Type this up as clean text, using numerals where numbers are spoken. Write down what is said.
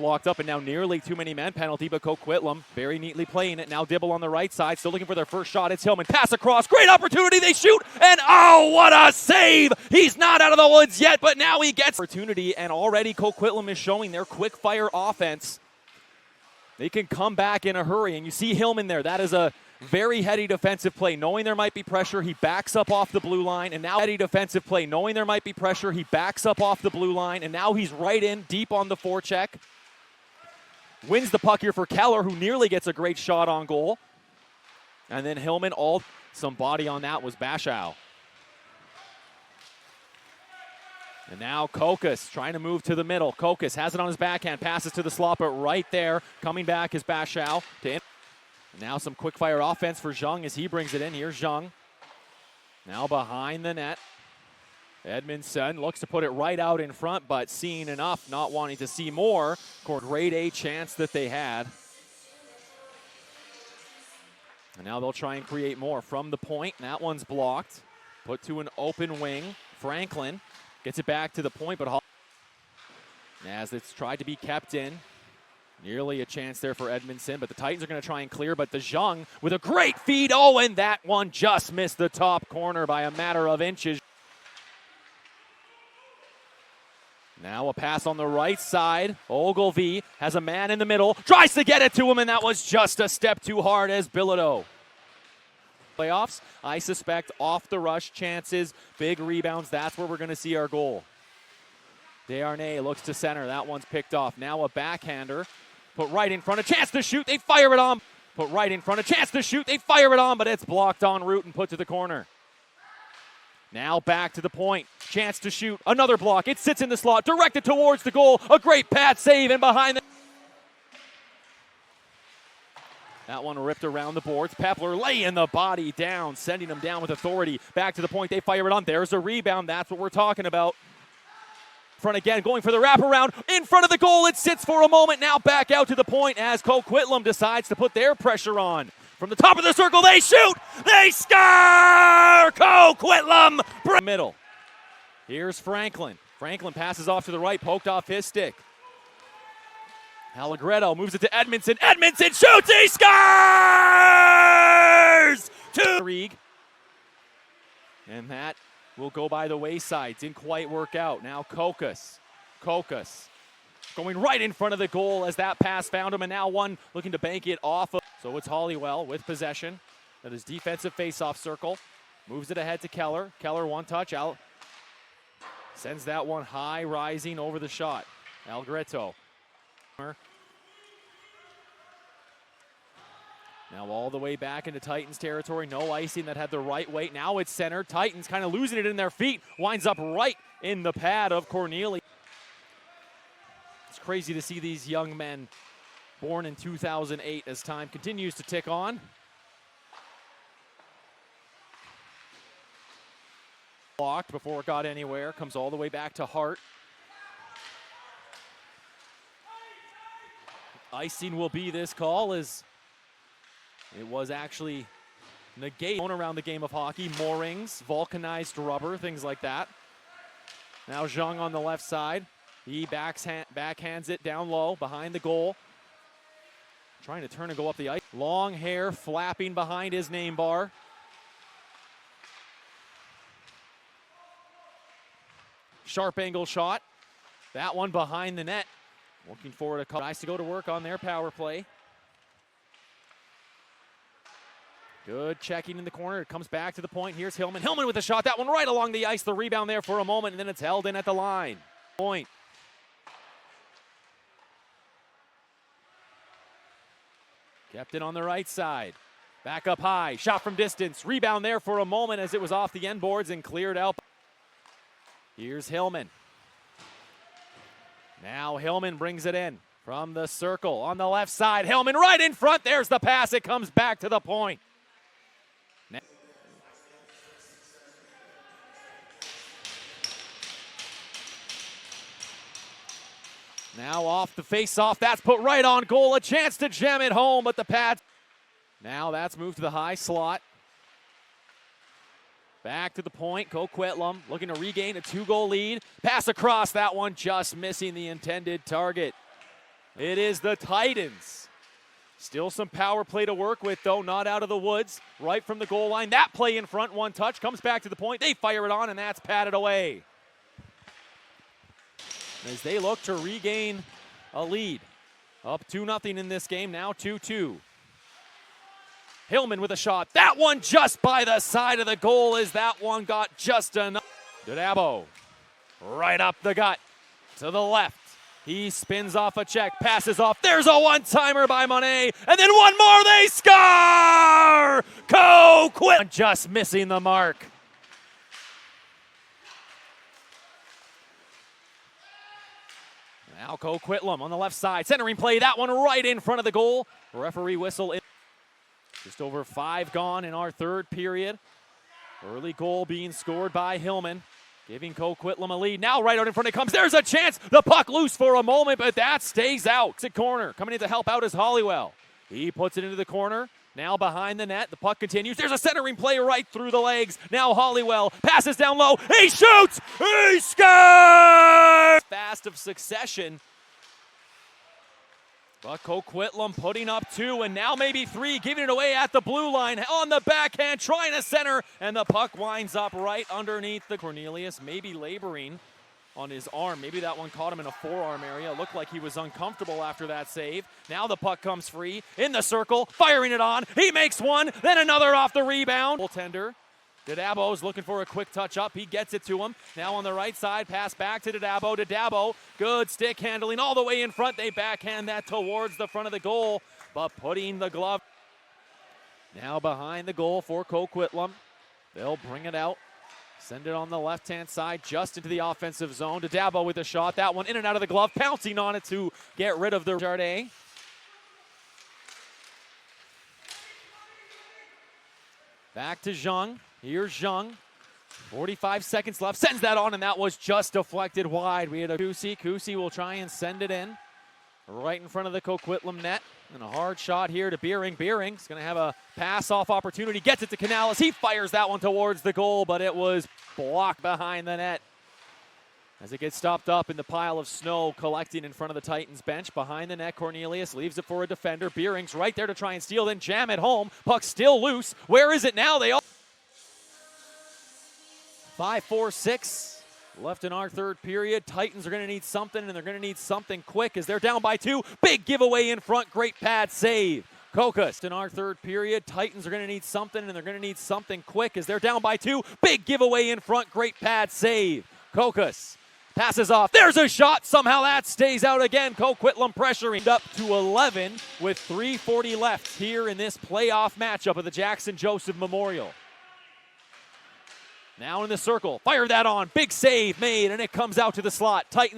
Blocked up and now nearly too many men penalty, but Coquitlam very neatly playing it. Now Dibble on the right side, still looking for their first shot. It's Hillman, pass across, great opportunity, they shoot, and oh, what a save! He's not out of the woods yet, but now he gets opportunity, and already Coquitlam is showing their quick fire offense. They can come back in a hurry, and you see Hillman there. That is a very heady defensive play. Knowing there might be pressure, he backs up off the blue line, and now heady defensive play. Knowing there might be pressure, he backs up off the blue line, and now he's right in, deep on the forecheck. Wins the puck here for Keller, who nearly gets a great shot on goal. And then Hillman, some body on that was Bashow. And now Kokis trying to move to the middle. Kokis has it on his backhand, passes to the slot, but right there, coming back is Bashow. Now some quick fire offense for Zhang as he brings it in. Here's Zhang. Now behind the net. Edmondson looks to put it right out in front, but seeing enough, not wanting to see more. Great A chance that they had. And now they'll try and create more from the point. That one's blocked. Put to an open wing. Franklin gets it back to the point, but as it's tried to be kept in. Nearly a chance there for Edmondson, but the Titans are going to try and clear, but the Zhang with a great feed. Oh, and that one just missed the top corner by a matter of inches. Now a pass on the right side. Ogilvy has a man in the middle, tries to get it to him, and that was just a step too hard as Bilodeau. Playoffs, I suspect off the rush chances, big rebounds, that's where we're going to see our goal. Desharnais looks to center, that one's picked off. Now a backhander, put right in front, a chance to shoot, they fire it on. Put right in front, a chance to shoot, they fire it on, but it's blocked en route and put to the corner. Now back to the point, chance to shoot, another block, it sits in the slot, directed towards the goal, a great pad save, and behind the... That one ripped around the boards, Pepler laying the body down, sending him down with authority. Back to the point, they fire it on, there's a rebound, that's what we're talking about. Front again, going for the wraparound, in front of the goal, it sits for a moment, now back out to the point as Coquitlam decides to put their pressure on. From the top of the circle, they shoot! They score! Coquitlam! Middle. Here's Franklin. Franklin passes off to the right, poked off his stick. Allegretto moves it to Edmondson. Edmondson shoots! He scores! Rieg. And that will go by the wayside. Didn't quite work out. Now Kokis. Kokis going right in front of the goal as that pass found him, and now one looking to bank it off of. So it's Hollywell with possession. That is defensive face-off circle. Moves it ahead to Keller. Keller one touch out. Sends that one high, rising over the shot. Allegretto. Now all the way back into Titans territory. No icing, that had the right weight. Now it's centered. Titans kind of losing it in their feet. Winds up right in the pad of Cornelius. It's crazy to see these young men born in 2008 as time continues to tick on. Blocked before it got anywhere. Comes all the way back to Hart. Icing will be this call as it was actually negated around the game of hockey. Moorings, vulcanized rubber, things like that. Now Zhang on the left side. He backhands it down low behind the goal. Trying to turn and go up the ice. Long hair flapping behind his name bar. Sharp angle shot. That one behind the net. Looking forward to guys to go to work on their power play. Good checking in the corner. It comes back to the point. Here's Hillman. Hillman with a shot. That one right along the ice. The rebound there for a moment, and then it's held in at the line. Point. Kept it on the right side. Back up high. Shot from distance. Rebound there for a moment as it was off the end boards and cleared out. Here's Hillman. Now Hillman brings it in from the circle on the left side. Hillman right in front. There's the pass. It comes back to the point. Now off the face-off. That's put right on goal. A chance to jam it home, but the pad. Now that's moved to the high slot. Back to the point. Coquitlam looking to regain a 2-goal lead. Pass across. That one just missing the intended target. It is the Titans. Still some power play to work with, though, not out of the woods. Right from the goal line. That play in front, one touch, comes back to the point. They fire it on, and that's patted away. As they look to regain a lead. Up 2-0 in this game, now 2-2. Hillman with a shot. That one just by the side of the goal as that one got just enough. Dabo right up the gut to the left. He spins off a check, passes off. There's a one-timer by Monet. And then one more, they score! Coquitlam just missing the mark. Now Coquitlam on the left side. Centering play, that one right in front of the goal. Referee whistle. Just over 5 gone in our third period. Early goal being scored by Hillman, giving Coquitlam a lead. Now right out in front it comes. There's a chance. The puck loose for a moment, but that stays out. It's a corner. Coming in to help out is Hollywell. He puts it into the corner. Now behind the net. The puck continues. There's a centering play right through the legs. Now Hollywell passes down low. He shoots. He scores! Fast of succession. But Coquitlam putting up 2 and now maybe 3, giving it away at the blue line on the backhand, trying to center, and the puck winds up right underneath the Cornelius, maybe laboring on his arm. Maybe that one caught him in a forearm area. Looked like he was uncomfortable after that save. Now the puck comes free in the circle, firing it on. He makes one, then another off the rebound. Goaltender. Dabo's looking for a quick touch up. He gets it to him. Now on the right side, pass back to Dabo. Dabo, good stick handling all the way in front. They backhand that towards the front of the goal, but putting the glove. Now behind the goal for Coquitlam. They'll bring it out. Send it on the left-hand side, just into the offensive zone. Dabo with a shot. That one in and out of the glove, pouncing on it to get rid of the Jardin. Back to Zhang. Here's Zhang. 45 seconds left. Sends that on, and that was just deflected wide. We had a Kusi. Kusi will try and send it in. Right in front of the Coquitlam net. And a hard shot here to Beering. Beering's going to have a pass-off opportunity. Gets it to Canales. He fires that one towards the goal, but it was blocked behind the net. As it gets stopped up in the pile of snow collecting in front of the Titans bench. Behind the net, Cornelius leaves it for a defender. Beering's right there to try and steal, then jam it home. Puck still loose. Where is it now? They all 5-4-6 left in our third period. Titans are going to need something, and they're going to need something quick as they're down by 2. Big giveaway in front. Great pad save. Kokas in our third period. Titans are going to need something, and they're going to need something quick as they're down by 2. Big giveaway in front. Great pad save. Kokas passes off. There's a shot. Somehow that stays out again. Coquitlam pressuring up to 11 with 3:40 left here in this playoff matchup of the Jackson Joseph Memorial. Now in the circle. Fire that on. Big save made, and it comes out to the slot. Titans.